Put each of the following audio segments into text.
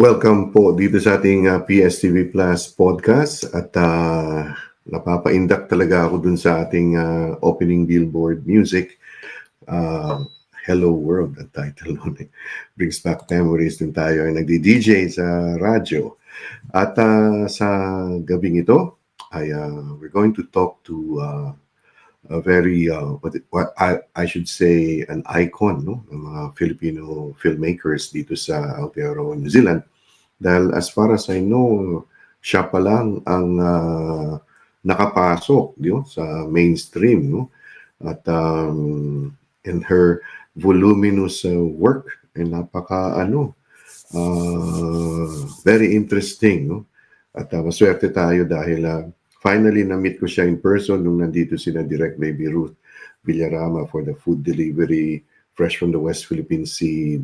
Welcome po dito sa ating PSTV Plus podcast at napapa-induct talaga ako dun sa ating opening billboard music. Uh, Hello World ang title nun eh. Brings back memories din tayo ay nagdi-DJ sa radyo. At sa gabing ito ay we're going to talk to a very what I should say an icon no ng mga Filipino filmmakers dito sa Aotearoa, New Zealand. Dahil as far as I know, siya pa lang ang nakapasok sa mainstream, no? At in her voluminous work, napaka very interesting, no? At maswerte tayo dahil finally na-meet ko siya in person nung nandito sina Direct Baby Ruth Villarama for the food delivery fresh from the West Philippine Sea,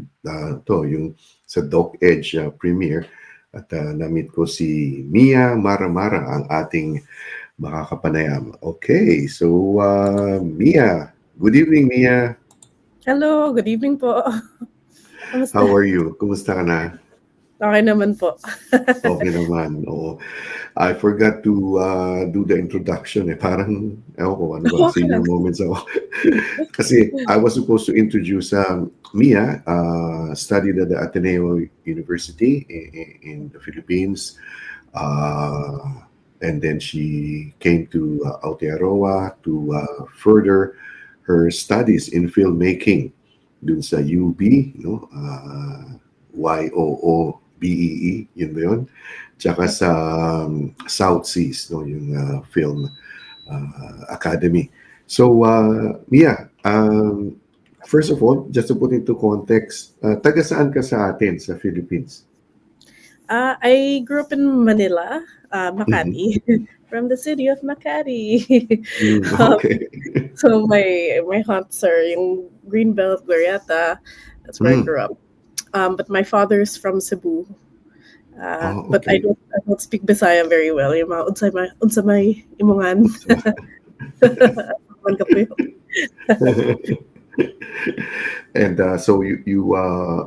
yung sa Doc Edge premiere. At na-meet ko si Mia Mara-Mara, ang ating makakapanayam. Okay, so Mia, good evening Mia. Hello, good evening po. How are you? Kumusta ka na? Okay naman po. Okay naman, oo. I forgot to do the introduction Parang, ewan ko, ano ba, Okay senior lang. moments ako. Kasi I was supposed to introduce Mia, studied at the Ateneo University in the Philippines. And then she came to Aotearoa to further her studies in filmmaking dun sa UB, no? YOOBEE, yun ba yun? Tsaka sa South Seas, no? Yung film academy. So, Mia, first of all, just to put into context, taga saan ka sa atin sa Philippines? I grew up in Manila, Makati, from the city of Makati. Okay. So my haunts are yung Greenbelt, Glorieta. That's where I grew up. But my father's from Cebu. But I Okay. don't speak Bisaya very well. Yung mga unsa may imongan. Man ka po yun. And so you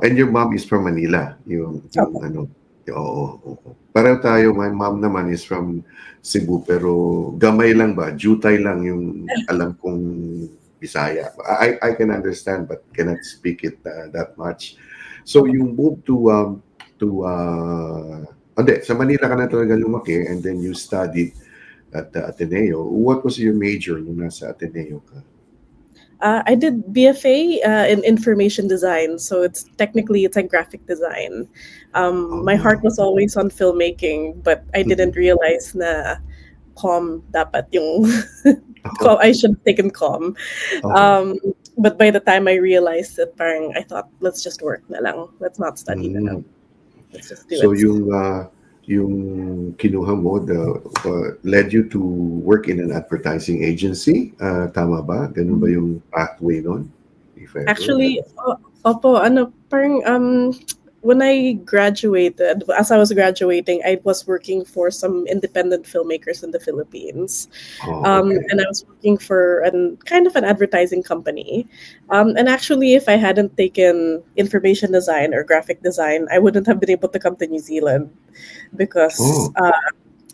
and your mom is from Manila, yung Opo. ano. Oo. Pareho tayo, my mom naman is from Cebu pero gamay lang ba, jutay lang yung alam kong Bisaya. I can understand but cannot speak it that much. So you moved sa Manila ka na talaga lumaki and then you studied at the Ateneo. What was your major nung nasa Ateneo ka? I did BFA in information design, so it's like graphic design. My heart was always on filmmaking, but I didn't realize na comm dapat yung I should have taken comm. But by the time I realized it, parang I thought, let's just work na lang. Let's not study na lang. Let's just do So it. yung kinuha mo led you to work in an advertising agency, tama ba? Ganun ba yung pathway nun? If ever? Actually, opo, parang when I graduated, as I was graduating, I was working for some independent filmmakers in the Philippines. Okay. And I was working for kind of an advertising company. And actually, if I hadn't taken information design or graphic design, I wouldn't have been able to come to New Zealand because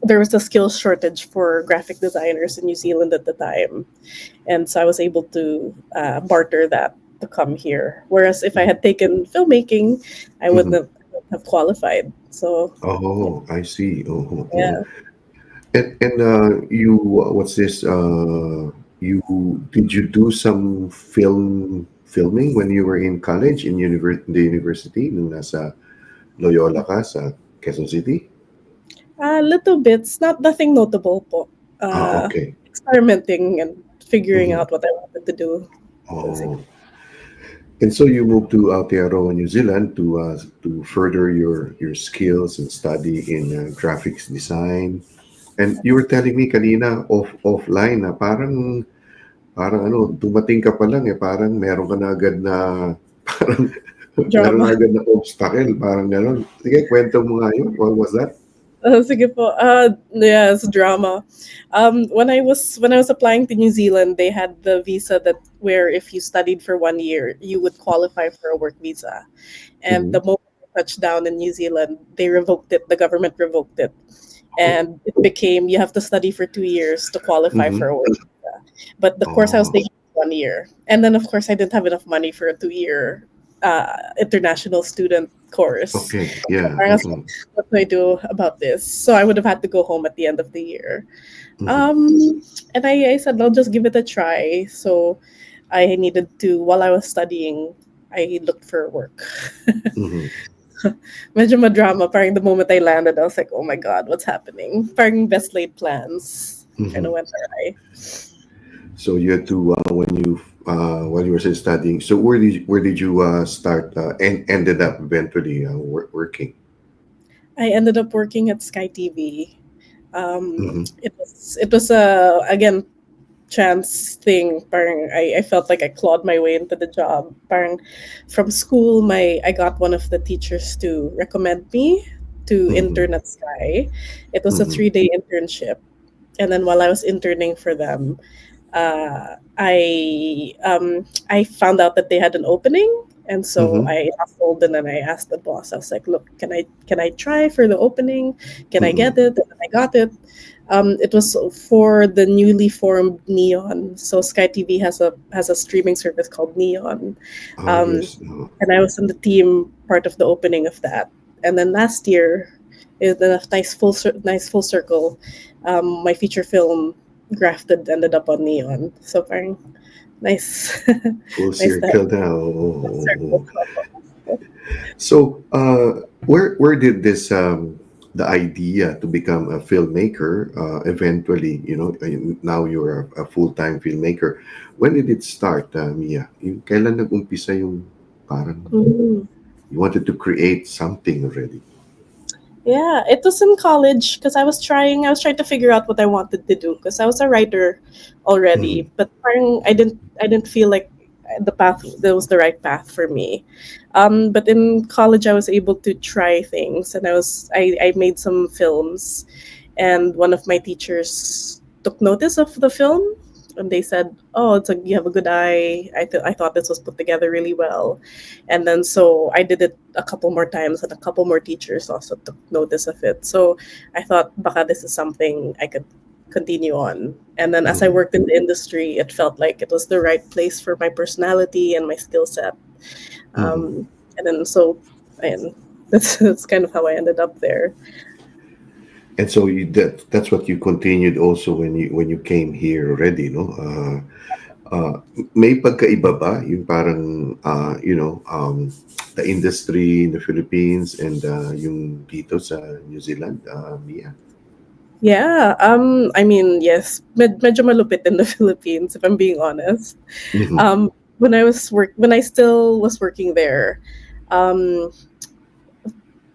there was a skills shortage for graphic designers in New Zealand at the time. And so I was able to barter that to come here. Whereas if I had taken filmmaking, I wouldn't have qualified. So I see. yeah. And you what's this? Did you do some filming when you were in college in the university nung nasa Loyola ka sa Quezon City? Little bits, nothing notable po. Okay. Experimenting and figuring out what I wanted to do. And so you moved to Aotearoa, New Zealand to further your skills and study in graphics design. And you were telling me kanina offline na parang dumating ka pa lang parang meron ka na agad na parang meron na agad na obstacle, parang gano'n. Sige, kwento mo nga yun. What was that? Sige po. Yeah, it's drama. When I was applying to New Zealand, they had the visa where if you studied for 1 year, you would qualify for a work visa. And the moment touched down in New Zealand, they revoked it. The government revoked it, Oh. and it became you have to study for 2 years to qualify for Mm-hmm. a work visa. But the course I was Oh. taking was 1 year, and then of course I didn't have enough money for a 2 year international student course. Okay. So Yeah. parang I was like, Mm-hmm. what do I do about this? So I would have had to go home at the end of the year. Mm-hmm. Um, and I said, I'll just give it a try. So I needed to, while I was studying, I looked for work. Mm-hmm. Medyo madrama. Parang the moment I landed, I was like, oh my God, what's happening? Parang best laid plans kind Mm-hmm. of went awry. So you had to when you while you were still studying. So where did you start and ended up eventually working? I ended up working at Sky TV. Mm-hmm. It was again chance thing. Parang I felt like I clawed my way into the job. Parang from school, I got one of the teachers to recommend me to Mm-hmm. intern at Sky. It was a Mm-hmm. 3 day internship, and then while I was interning for them, I found out that they had an opening, and so Mm-hmm. I hustled and then I asked the boss. I was like, "Look, can I try for the opening? Can I get Mm-hmm. it?" And then I got it. It was for the newly formed Neon. So Sky TV has a streaming service called Neon, Oh um, yes. and I was in the team part of the opening of that. And then last year, is a nice full circle. My feature film Grafted ended up on Neon. So parang nice, Full nice to have circle now. full circle. So, where did this the idea to become a filmmaker eventually? Now you're a full-time filmmaker. When did it start, Mia? Kailan nag-umpisa yung parang Mhm. you wanted to create something already? Yeah, it was in college because I was trying to figure out what I wanted to do because I was a writer Mm-hmm. already, but parang I didn't feel like the path that was the right path for me. But in college I was able to try things, and I made some films, and one of my teachers took notice of the film, and they said, "Oh, it's like you have a good eye. I thought this was put together really well." And then so I did it a couple more times, and a couple more teachers also took notice of it. So I thought, baka this is something I could continue on. And then as I Mm-hmm. worked in the industry, it felt like it was the right place for my personality and my skill set. Mm-hmm. And then so, and that's kind of how I ended up there. And so that's what you continued also when you came here already, no? May pagkaiba ba yung parang the industry in the Philippines and yung dito sa New Zealand, Mia? Yeah, I mean, yes, medyo malupit in the Philippines, if I'm being honest. Mm-hmm. Um, when I still was working there, um,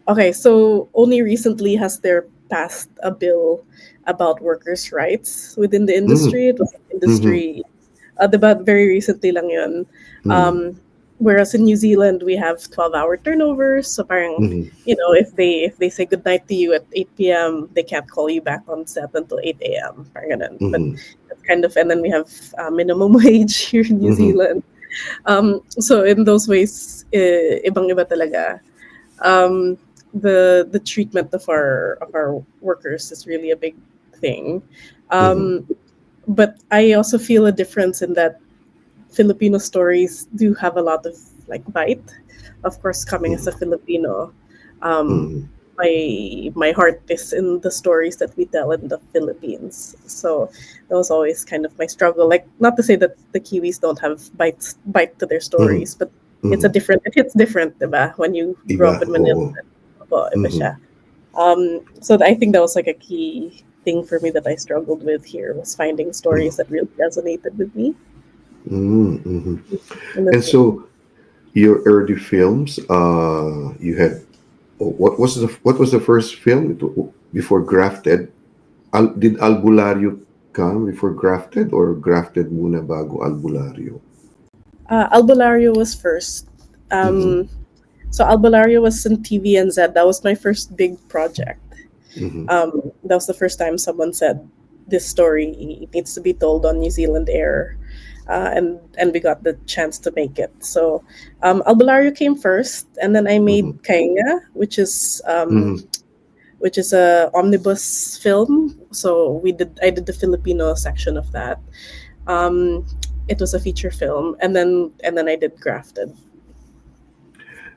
okay, so only recently has there passed a bill about workers' rights within the industry. It was an Mm-hmm. industry, diba, very recently lang yun. Mm-hmm. Um, whereas in New Zealand, we have 12-hour turnovers. So parang, Mm-hmm. if they say goodnight to you at 8 p.m., they can't call you back on set until 8 a.m. Parang ganun. But Mm-hmm. that's kind of, and then we have minimum wage here in New Mm-hmm. Zealand. So in those ways, ibang-iba talaga. Um, the treatment of our workers is really a big thing. Mm-hmm. Um, but I also feel a difference in that Filipino stories do have a lot of like bite. Of course, coming as a Filipino, um, Mm-hmm. my heart is in the stories that we tell in the Philippines. So that was always kind of my struggle. Like, not to say that the Kiwis don't have bite to their Mm-hmm. stories, but Mm-hmm. it hits different, diba? When you grow Iba, up in Manila, oo. opo, iba Mm-hmm. siya. So I think that was like a key thing for me that I struggled with here, was finding stories that really resonated with me. Mm-hmm. And And then, so your early films, you had what was the first film before Grafted? Did Albulario come before Grafted or Grafted muna bago Albulario? Albulario was first. Mm-hmm. Um, so Albulario was in TVNZ. That was my first big project. Mm-hmm. That was the first time someone said this story needs to be told on New Zealand Air. and we got the chance to make it. So Albulario came first, and then I made Mhm. Kainga, Mhm. which is a omnibus film. So I did the Filipino section of that. Um, it was a feature film, and then I did Grafted.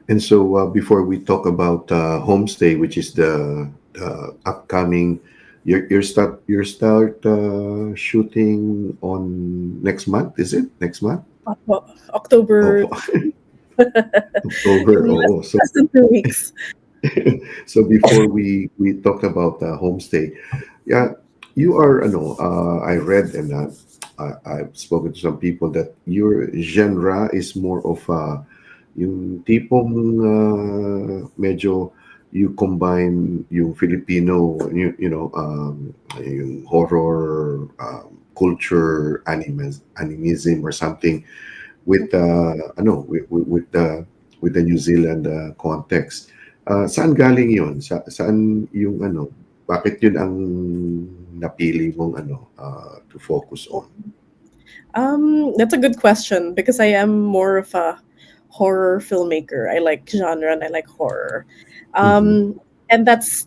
And so before we talk about Homestay, which is the upcoming, your start shooting on next month, is it? Next month? October Oh, October. in Oh, so less than 2 weeks. so before we talk about Homestay, yeah, you are, I read and I've spoken to some people that your genre is more of yung tipong medyo you combine yung Filipino, yung horror culture, animism or something with with the New Zealand context. Saan galing 'yon? Saan yung bakit 'yun ang napili mong to focus on? That's a good question because I am more of a horror filmmaker. I like genre and I like horror. Mhm. And that's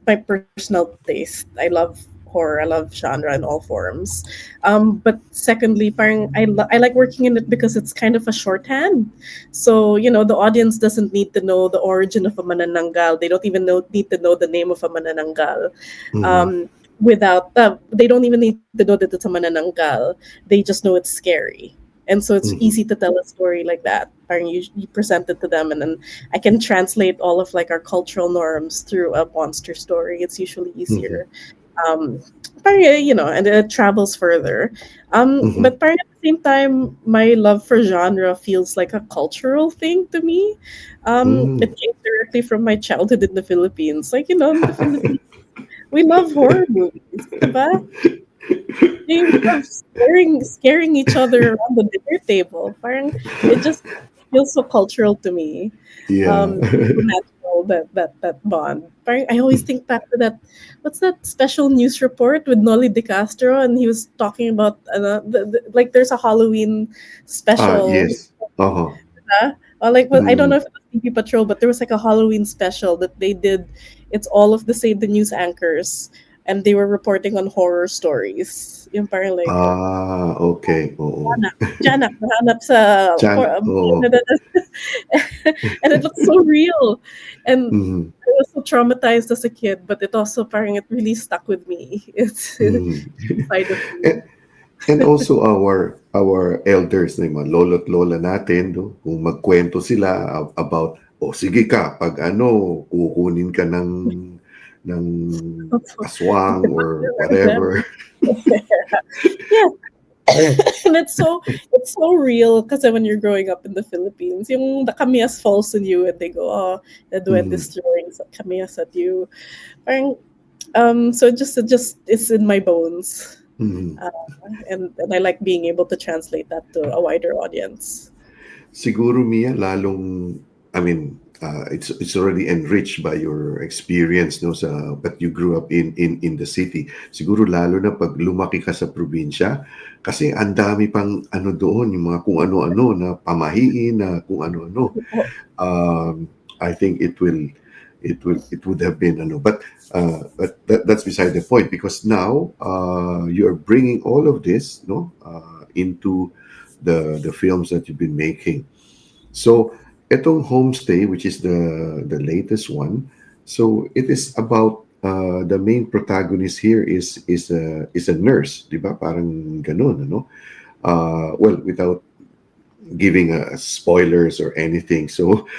my personal taste. I love horror. I love genre in all forms. But secondly, parang I like working in it because it's kind of a shorthand. So the audience doesn't need to know the origin of a manananggal. They don't even need to know the name of a manananggal. Mhm. Um, without that, they don't even need to know that it's a manananggal. They just know it's scary. And so it's easy Mhm. to tell a story like that. Parang you present it to them, and then I can translate all of like our cultural norms through a monster story. It's usually Mhm. easier. Um, parang, and it travels further. Mhm. But parang at the same time, my love for genre feels like a cultural thing to me. Mm. It came directly from my childhood in the Philippines. Like, in the Philippines, we love horror movies, diba? They love scaring each other around the dinner table. Parang it just feels so cultural to me. Yeah. So natural that bond. Parang I always think back to that. What's that special news report with Nolly De Castro, and he was talking about like there's a Halloween special. Yes. Uh-huh. Huh? Or like, well, I don't know Mm. if it was TV Patrol, but there was like a Halloween special that they did. It's all of the news anchors, and they were reporting on horror stories. Yung parang like, Okay. Oo. Janak, Janak, nahanap sa Chan, oo. and it looks so real. And Mhm. I was so traumatized as a kid, but it also parang it really stuck with me. It's Mhm. inside of And me. and also our elders, na yung mga lolo't lola natin, no? Kung magkwento sila about, sige ka, pag kukunin ka ng aswang or whatever. Yeah, and it's so real because when you're growing up in the Philippines, yung the kamias falls on you and they go, oh, the Mhm. duende's throwing kamias at you. Parang, so it just it's in my bones, Mhm. uh, and I like being able to translate that to a wider audience. Siguro Mia, I mean, it's already enriched by your experience, no, but you grew up in the city. Siguro lalo na pag lumaki ka sa probinsya, kasi ang dami pang doon, yung mga kung ano-ano na pamahiin, na kung ano-ano. Oh, I think it would have been but that's beside the point, because now you're bringing all of this, no, into the films that you've been making. So etong Homestay, which is the latest one, so it is about the main protagonist here is a nurse, di ba? Parang ganun, ano? Well, without giving spoilers or anything. So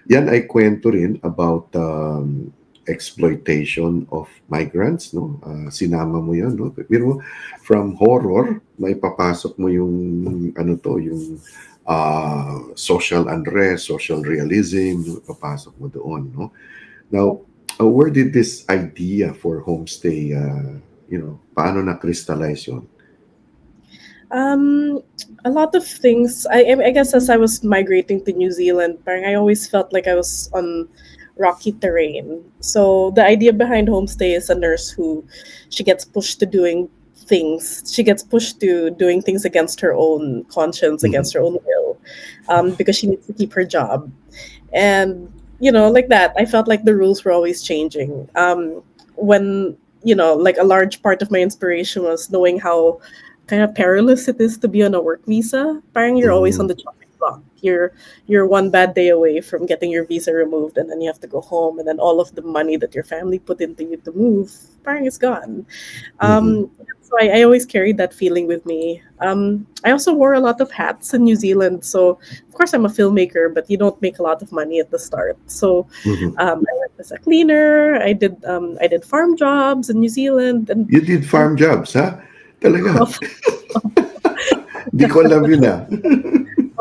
yan ay kwento rin about exploitation of migrants, no? Sinama mo yan, no? Pero from horror, may papasok mo yung yung social unrest, social realism, no? Papasok mo doon, no? Now, where did this idea for Homestay, paano na-crystallize yun? Um, a lot of things. I guess as I was migrating to New Zealand, parang I always felt like I was on rocky terrain. So the idea behind Homestay is a nurse who she gets pushed to doing things. She gets pushed to doing things against her own conscience, Mhm. against her own will, because she needs to keep her job. And like that, I felt like the rules were always changing. When like a large part of my inspiration was knowing how kind of perilous it is to be on a work visa. Parang you're always on Mhm. the chopping block. You're one bad day away from getting your visa removed, and then you have to go home, and then all of the money that your family put into you to move, parang is gone. Mhm. So I always carried that feeling with me. I also wore a lot of hats in New Zealand. So, of course, I'm a filmmaker, but you don't make a lot of money at the start. So, Mhm. I worked as a cleaner. I did farm jobs in New Zealand, You did and farm jobs, ha? Talaga? Di ko alam yun, ah.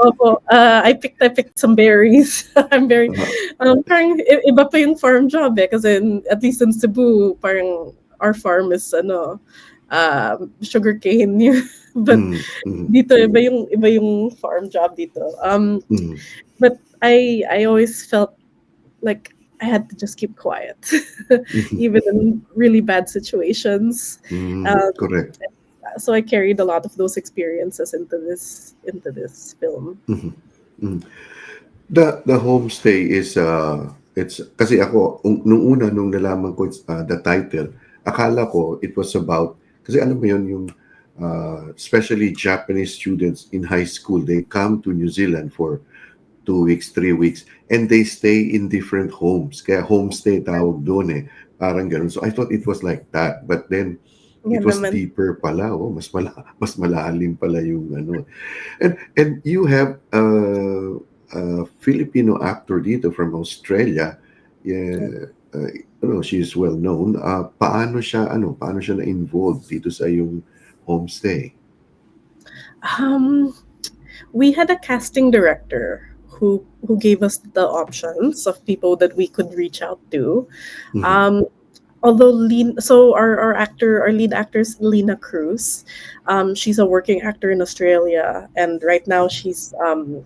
opo, I picked some berries. I'm very parang iba pa yung farm job eh kasi at least in Cebu parang our farm is sugarcane but Mm, mm, dito iba yung farm job dito. mm, But I always felt like I had to just keep quiet mhm, even in really bad situations. mm, Um, correct. so I carried a lot of those experiences into this film. Mhm, mm. The homestay is it's kasi ako nung una nung nalaman ko it's, the title, akala ko it was about kasi alam mo yun yung especially Japanese students in high school, they come to New Zealand for 2 weeks, 3 weeks, and they stay in different homes. Kaya homestay tawag doon eh. Parang ganun. So I thought it was like that. But then it Yan was naman. deeper pala. Oh, mas malalim pala yung ano. And you have a Filipino actor dito from Australia. Yeah, she's well known. Paano siya na-involved dito sa yung homestay? Um, we had a casting director who gave us the options of people that we could reach out to. Mhm. Um, although our lead actor is Lena Cruz. She's a working actor in Australia, and right now she's on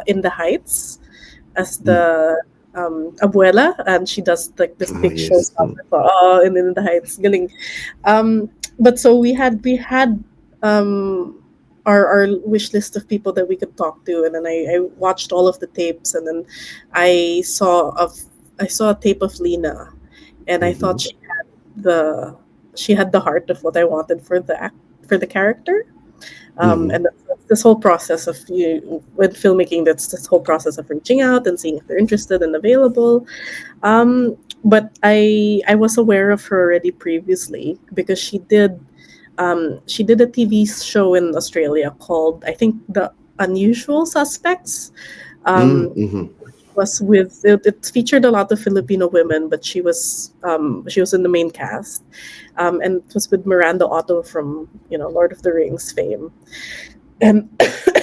In the Heights as Mm. the abuela, and she does like this Ah, big yes. Mm. showstopper for in the Heights. Galing. But so we had um, our wish list of people that we could talk to, and then I watched all of the tapes, and then I saw of I saw a tape of Lena, and I thought Mhm. the she had the heart of what I wanted for the character. Mhm. And that's this whole process of with filmmaking. That's this whole process of reaching out and seeing if they're interested and available. But I was aware of her already previously because she did a TV show in Australia called, I think, The Unusual Suspects. Mm, Um, mhm. was with it featured a lot of Filipino women, but she was in the main cast, and it was with Miranda Otto from Lord of the Rings fame, and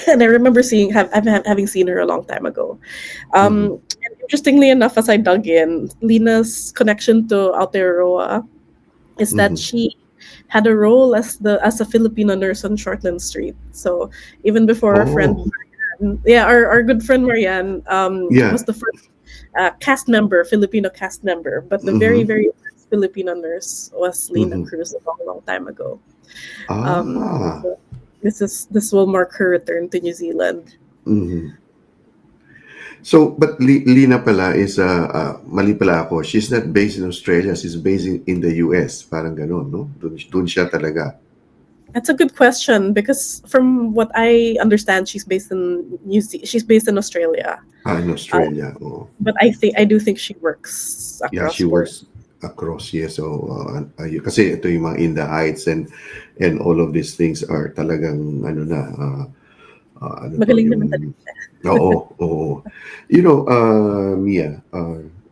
and I remember having seen her a long time ago. Mhm. And interestingly enough, as I dug in, Lina's connection to Aotearoa is that Mhm. she had a role as a Filipino nurse on Shortland Street. So even before our friend, Oh, yeah, our good friend Marianne, was yeah. the first cast member, Filipino cast member, but the very Mhm. very first Filipino nurse was Lina Mhm. Cruz a long long time ago. Um, Ah. so this will mark her return to New Zealand. Mhm. So, but Lina pala is, mali pala ako. She's not based in Australia. She's based in the US. Parang ganun, no? Dun siya talaga. That's a good question because from what I understand, she's based in Australia. Ah, in Uh, Australia. Oh. but I do think she works Yeah, across she board. works across. Yes. So, kasi ito yung mga in the heights and all of these things are talagang ano na, ano to, Magaling naman talaga. yung oo, oo. Mia,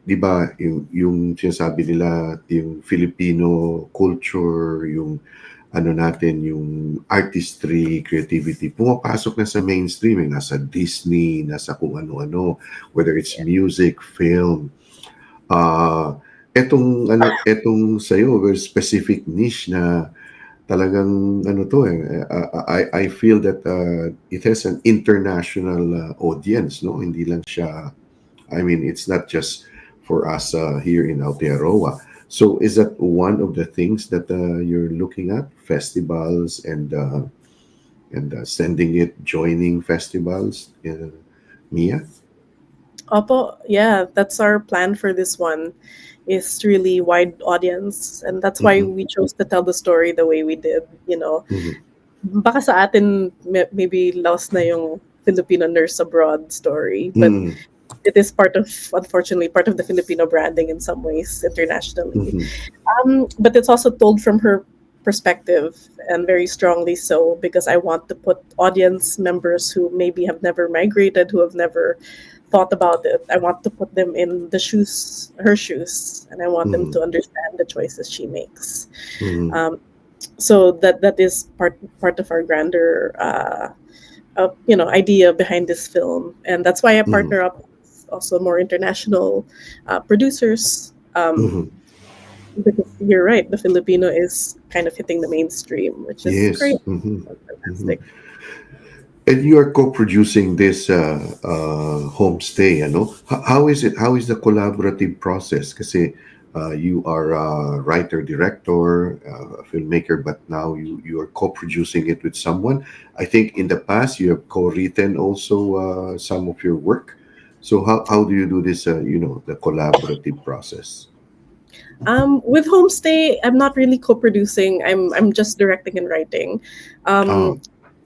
'di ba yung sinasabi nila, yung Filipino culture, yung ano natin, yung artistry, creativity, pumapasok na sa mainstream, eh, nasa Disney, nasa kung ano-ano, whether it's music, film. Ah, etong sa'yo, very specific niche na talagang ano 'to, eh, I feel that, it has an international, audience 'no, hindi lang siya I mean, it's not just for us, here in Aotearoa. So is that one of the things that you're looking at? Festivals and sending it, joining festivals, Mia? Opo, yeah, that's our plan for this one. Is really wide audience, and that's why Mm-hmm, we chose to tell the story the way we did. mm-hmm, Baka sa atin maybe lost na yung Filipino nurse abroad story, but mm-hmm, it is part of, unfortunately, part of the Filipino branding in some ways internationally. mm-hmm, But it's also told from her perspective, and very strongly so, because I want to put audience members who maybe have never migrated, who have never thought about it. I want to put them in the shoes, her shoes, and I want them mm-hmm, to understand the choices she makes. mm-hmm, Um, so that is part of our grander idea behind this film, and that's why I mm-hmm, partner up with also more international producers. mm-hmm. Because you're right, the Filipino is kind of hitting the mainstream, which is Yes. great, Mm-hmm, mm-hmm. fantastic. And you are co-producing this homestay, ano? How is it? How is the collaborative process? Kasi you are a writer, director, a filmmaker, but now you are co-producing it with someone. I think in the past you have co-written also some of your work. So how do you do this? The collaborative process. With Homestay, I'm not really co-producing. I'm just directing and writing. Um,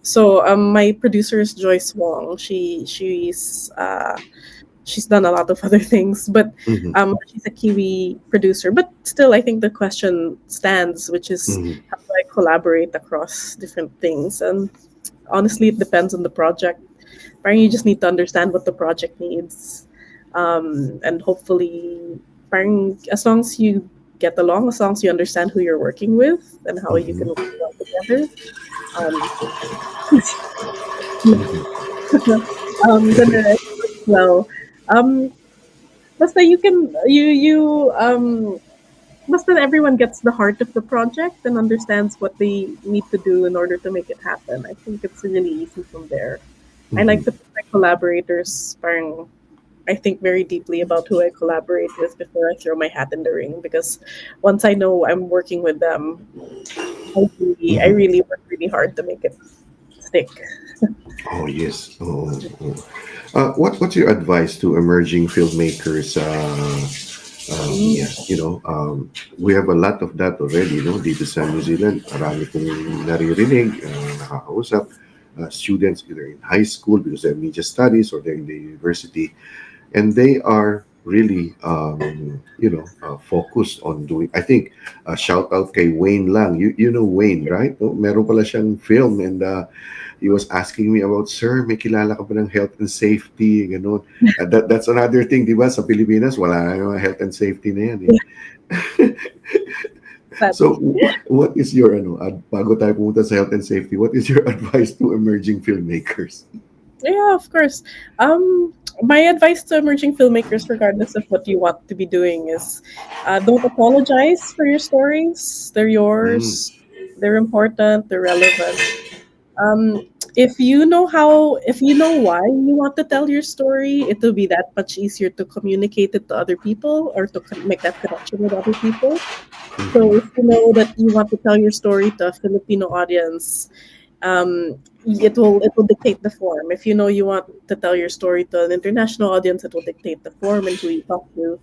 Oh. my producer is Joyce Wong. She's done a lot of other things, but Mm-hmm, she's a Kiwi producer. But still, I think the question stands, which is mm-hmm, how do I collaborate across different things? And honestly, it depends on the project. Parang you just need to understand what the project needs, and hopefully, parang as long as you get along, as long as you understand who you're working with and how you can mm-hmm, work well together, um, mm-hmm, then the rest works well. Um, basta basta everyone gets the heart of the project and understands what they need to do in order to make it happen. I think it's really easy from there. I like mm-hmm, to put my collaborators, parang I think very deeply about who I collaborate with before I throw my hat in the ring, because once I know I'm working with them, I mm-hmm. really work really hard to make it stick. Oh yes. What's your advice to emerging filmmakers? Mm. Yeah, we have a lot of that already, no? Dito sa New Zealand, marami kong naririnig, nakakausap, students either in high school because they're media studies or they're in the university, and they are really, focused on doing. I think, shout out kay Wayne Lang. You know Wayne, right? No? Meron pala siyang film and he was asking me about, sir, may kilala ka ba ng health and safety, gano'n. That's another thing, di ba? Sa Pilipinas, wala na yung health and safety na yan, eh. So, Sadly. what is your, bago tayo pumunta sa health and safety, what is your advice to emerging filmmakers? Yeah, of course. My advice to emerging filmmakers, regardless of what you want to be doing, is don't apologize for your stories. They're Mm, yours. They're important. They're relevant. Um, if you know why you want to tell your story, it will be that much easier to communicate it to other people, or to make that connection with other people. So mhm, if you know that you want to tell your story to a Filipino audience, it will dictate the form. If you know you want to tell your story to an international audience, it will dictate the form and who you talk to.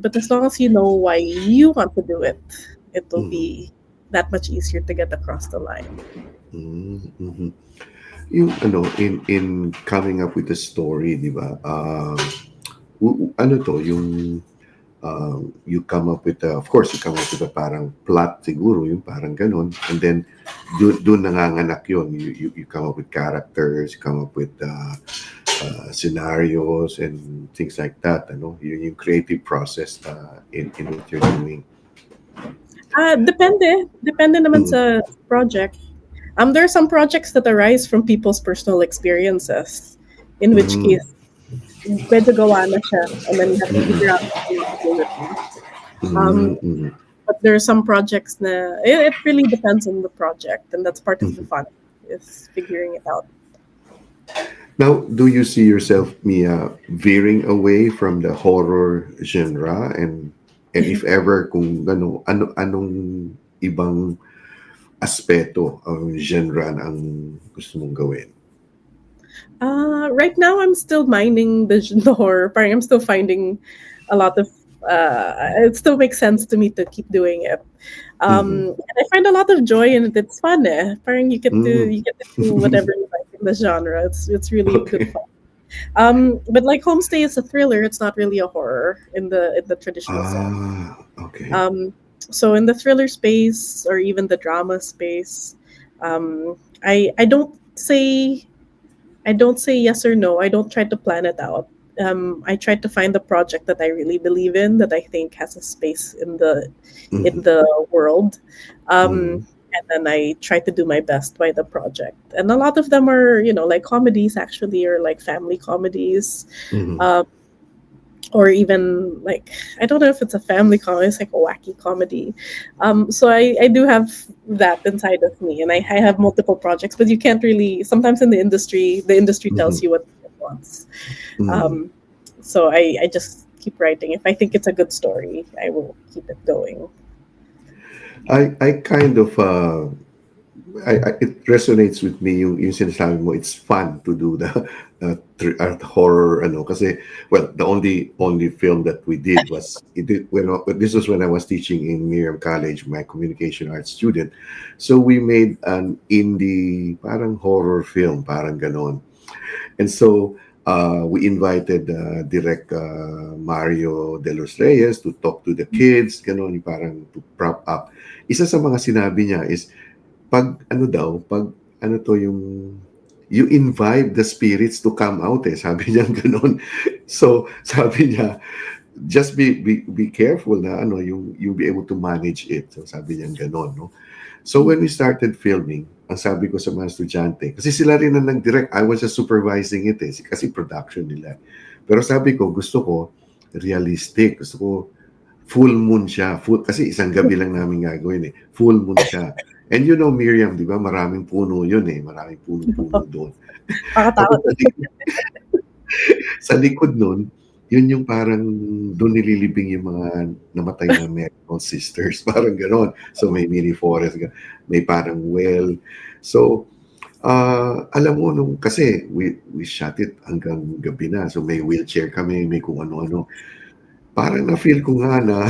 But as long as you know why you want to do it, it will mhm, be that much easier to get across the line. mhm, mhm. Yung in coming up with a story, di ba? Ano to, yung you come up with of course, you come up with a parang plot siguro, yung parang ganun. And then, doon nanganganak yun. You come up with characters, you come up with scenarios and things like that. Yung creative process in what you're doing. Depende naman Mm, sa project. There are some projects that arise from people's personal experiences, in which mm, case, medyo gawa na siya, and then you have to mm, figure out how you deal with them. Um, mm, mm. but there are some projects it really depends on the project, and that's part of the Mhm. fun, is figuring it out. Now, do you see yourself, Mia, veering away from the horror genre and And if ever, kung anong ibang aspeto ang genre ang gusto mong gawin? Right now, I'm still mining the horror. Parang I'm still finding a lot of. It still makes sense to me to keep doing it. Mhm. And I find a lot of joy in it. It's fun. Parang Mm. you get to do whatever you like in the genre. It's really good Okay. fun. But like Homestay is a thriller. It's not really a horror in the traditional sense. Okay. Um, so in the thriller space or even the drama space, I don't say yes or no. I don't try to plan it out. I try to find the project that I really believe in, that I think has a space in Mhm. the world, Mhm. and then I try to do my best by the project. And a lot of them are, like comedies actually, or like family comedies, Mhm. um, or even like I don't know if it's a family comedy, it's like a wacky comedy. So I do have that inside of me, and I have multiple projects, but you can't really. Sometimes in the industry tells Mhm. you what it wants. Mhm. Um, so I just keep writing. If I think it's a good story, I will keep it going. I kind of it resonates with me yung sinasabi mo, it's fun to do the horror ano kasi well the only film that we did was this was when I was teaching in Miriam College, my communication arts student, so we made an indie parang horror film parang ganon. And so we invited direct Mario De Los Reyes to talk to the kids, ganon, yung parang to prop up. Isa sa mga sinabi niya is pag ano to yung you invite the spirits to come out sabi niya gano'n. So sabi niya just be careful na ano yung you'll be able to manage it. So sabi niya gano'n, no. So when we started filming, ang sabi ko sa mga estudyante, kasi sila rin ang nag-direct, I was just supervising it kasi production nila. Pero sabi ko, gusto ko realistic, gusto ko full moon siya. Kasi isang gabi lang namin gagawin Full moon siya. And you know, Miriam, di ba, maraming puno yun Maraming puno-puno doon. Tapos Nakakatakot. sa likod nun, yun yung parang doon nililibing yung mga namatay na American sisters. Parang ganon. So may mini forest, may parang well. So, alam mo nung kasi we shot it hanggang gabi na. So may wheelchair kami, may kung ano-ano. Parang na-feel ko nga na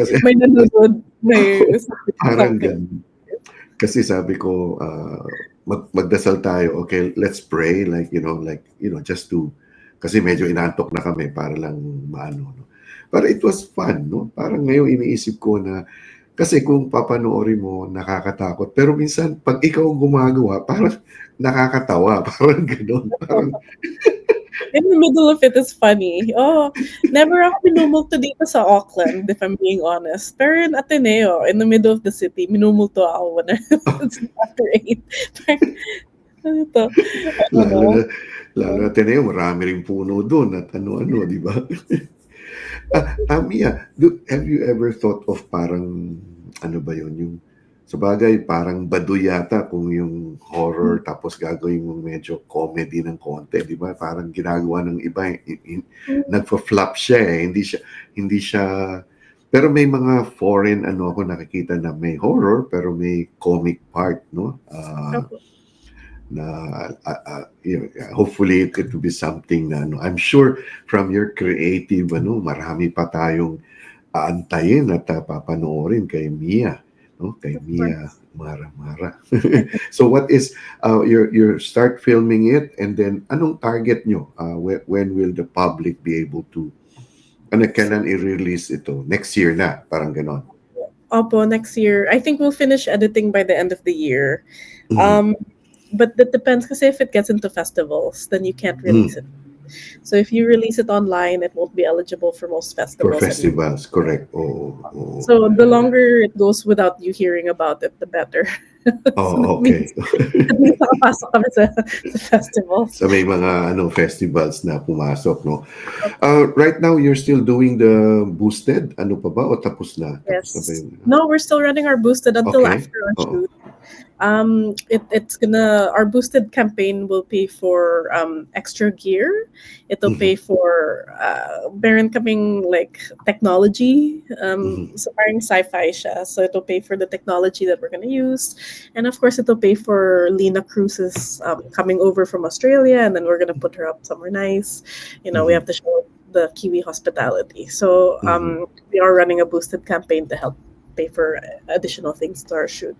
kasi May nanonood, may parang something. ganun. Kasi sabi ko, magdasal tayo. Okay, let's pray. Just to, kasi medyo inantok na kami para lang maano. No? Pero it was fun, no? Parang ngayon iniisip ko na, kasi kung papanoorin mo, nakakatakot. Pero minsan, pag ikaw ang gumagawa, parang nakakatawa. Parang gano'n. Parang, In the middle of it is funny. Oh, never ako minumulto dito sa Auckland, if I'm being honest. Pero in Ateneo, in the middle of the city, minumulto ako when it's after 8. Parang, ano to? I don't lalo na, know. lalo na Ateneo, marami ring puno doon at ano-ano, di ba? Mia, have you ever thought of parang, ano ba yun, yung, sa bagay, parang baduy yata kung yung horror tapos gagawin mo medyo comedy ng konti, di ba? Parang ginagawa ng iba, nagfa-flop siya hindi siya, pero may mga foreign, ano ako nakikita na may horror, pero may comic part, no? Na hopefully it will be something na ano. I'm sure from your creative ano, marami pa tayong aantayin at papanoorin kay Mia, no? Kay Of Mia course. Mara Mara. So what is you start filming it and then anong target nyo? When will the public be able to kailan i-release ito? Next year na, parang ganon. Opo, next year. I think we'll finish editing by the end of the year. Mm. Um, but that depends because if it gets into festivals, then you can't release Mm. it. So if you release it online, it won't be eligible for most For festivals anymore. festivals, correct. Oo, oo. So the longer it goes without you hearing about it, the better. So that Oh, okay. means at least nakapasok kami sa festivals. So may mga festivals na pumasok, no? Right now you're still doing the boosted, ano pa ba o tapos na? Tapos na ba Yes. yung No, we're still running our boosted until okay. after our Oo. shoot. Our boosted campaign will pay for extra gear. It'll Mhm. pay for meron kaming like technology. Mhm. So parang sci-fi siya. So it'll pay for the technology that we're gonna use, and of course it'll pay for Lena Cruises coming over from Australia, and then we're gonna put her up somewhere nice. We Mhm. have to show the Kiwi hospitality. So Mhm. we are running a boosted campaign to help pay for additional things to our shoot.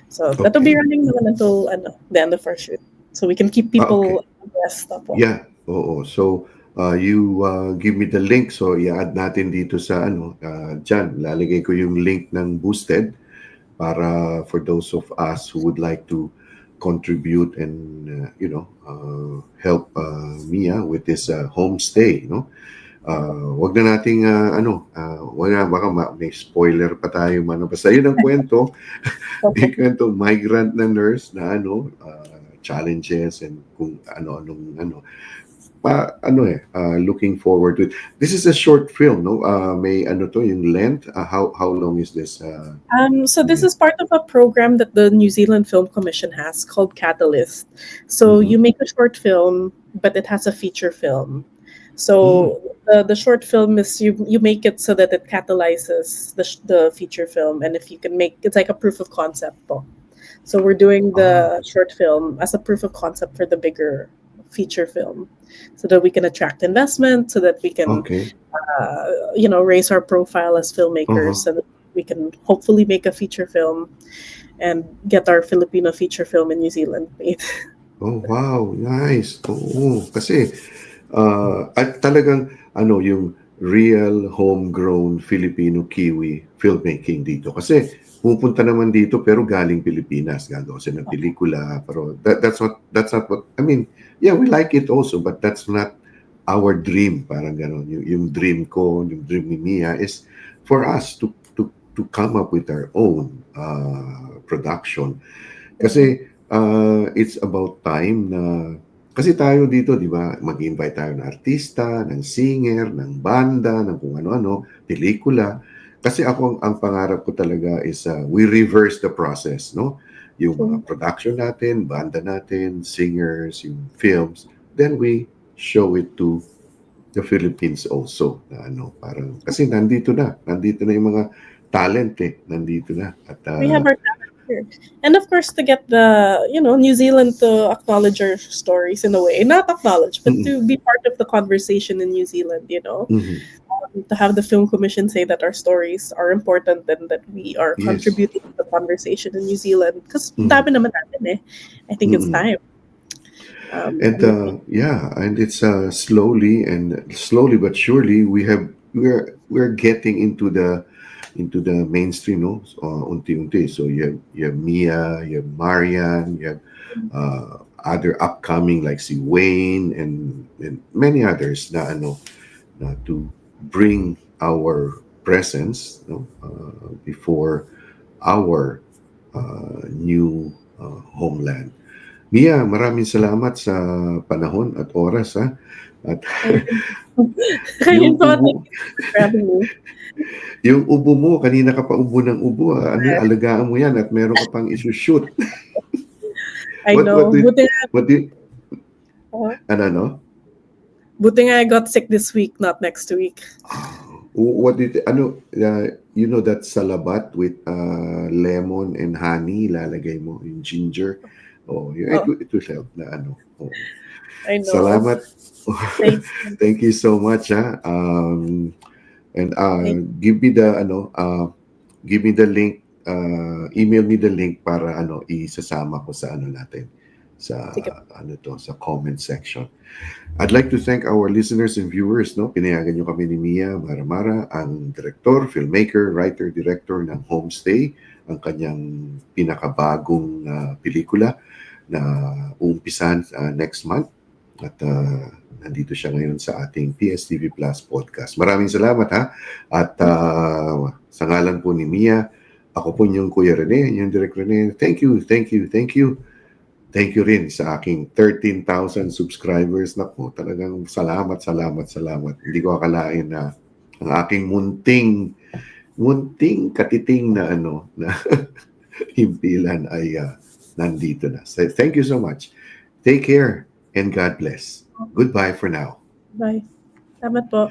So that'll be Okay. running naman until the end of our shoot. So we can keep Okay. people abreast po. Yeah, oo. So, you give me the link. So, i-add natin dito sa dyan. Lalagay ko yung link ng Boosted para for those of us who would like to contribute and, help Mia with this homestay, no? Wag na nating, wag na, baka may spoiler pa tayo. Basta yun ang kwento. May Opo. kwento, migrant na nurse na challenges and kung ano-anong looking forward to it. This is a short film, no? May to yung length. How long is this? So this Yeah. is part of a program that the New Zealand Film Commission has called Catalyst. So Mm-hmm. you make a short film, but it has a feature film. Mm. So the short film is you make it so that it catalyzes the feature film, and if you can make it's like a proof of concept po. So we're doing Ah, the short film as a proof of concept for the bigger feature film, so that we can attract investment, so that we can, okay. raise our profile as filmmakers, Uh-huh. so that we can hopefully make a feature film and get our Filipino feature film in New Zealand made. Oh, wow. Nice. Oo. Kasi, at talagang, yung real homegrown Filipino Kiwi filmmaking dito. Kasi, pupunta naman dito pero galing Pilipinas. Gagawa sila ng pelikula. Pero that's not what, I mean, yeah, we like it also, but that's not our dream. Parang gano'n. Yung dream ko, yung dream ni Mia is for us to come up with our own production. Kasi it's about time na kasi tayo dito, di ba, mag-invite tayo ng artista, ng singer, ng banda, ng kung ano-ano, pelikula. Kasi ang pangarap ko talaga is we reverse the process, no? Yung mga production natin, banda natin, singers, yung films, then we show it to the Philippines also. Na parang, kasi nandito na yung mga talent nandito na. At We have our talent here. And of course, to get New Zealand to acknowledge our stories in a way. Not acknowledge, but mm, to be part of the conversation in New Zealand. mhm. To have the film commission say that our stories are important and that we are Yes. contributing to the conversation in New Zealand. Because Mhm. dami naman natin eh. I think it's Mm. time. And yeah, and it's slowly but surely we're getting into the mainstream, no? So, unti-unti. So you have Mia, you have Marian, you have other upcoming like si Wayne and many others na to bring our presence, no, before our new homeland. Mia, maraming salamat sa panahon at oras ha. At Ayun yung po, thank ubo, you for having me. yung ubo mo, kanina ka pa ubo ng ubo. Alagaan mo yan at meron ka pang isushoot. I What what know. did what did ano? Buti nga I got sick this week, not next week. What did that salabat with lemon and honey, lalagay mo yung ginger. Oh, yeah, Oh, it will help na Oh. I know. Salamat. Thank you. Thank you so much ha. And Thank give me the link, email me the link para isasama ko sa natin sa Sige. sa comment section. I'd like to thank our listeners and viewers, no. Pinayagan niyo kami ni Mia Maramara, ang director, filmmaker, writer, director ng Homestay, ang kanyang pinakabagong pelikula na uumpisan next month. At nandito siya ngayon sa ating PSTV Plus podcast. Maraming salamat ha. At sa ngalan po ni Mia, ako po yung Kuya Rene, yung Direk Rene. Thank you, thank you, thank you. Thank you rin sa aking 13,000 subscribers. Naku, talagang salamat, salamat, salamat. Hindi ko akalain na ang aking munting katiting na himpilan ay nandito na. So, thank you so much. Take care and God bless. Goodbye for now. Bye. Salamat po.